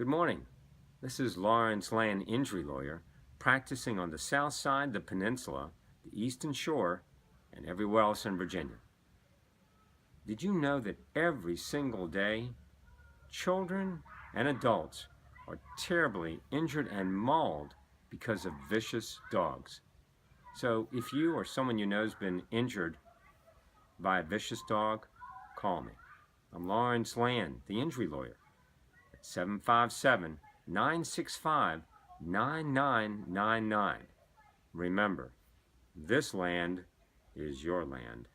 Good morning. This is Lawrence Land, injury lawyer, practicing on the south side, the peninsula, the eastern shore, and everywhere else in Virginia. Did you know that every single day, children and adults are terribly injured and mauled because of vicious dogs? So if you or someone you know has been injured by a vicious dog, call me. I'm Lawrence Land, the injury lawyer, at 757-965-9999. Remember, this land is your land.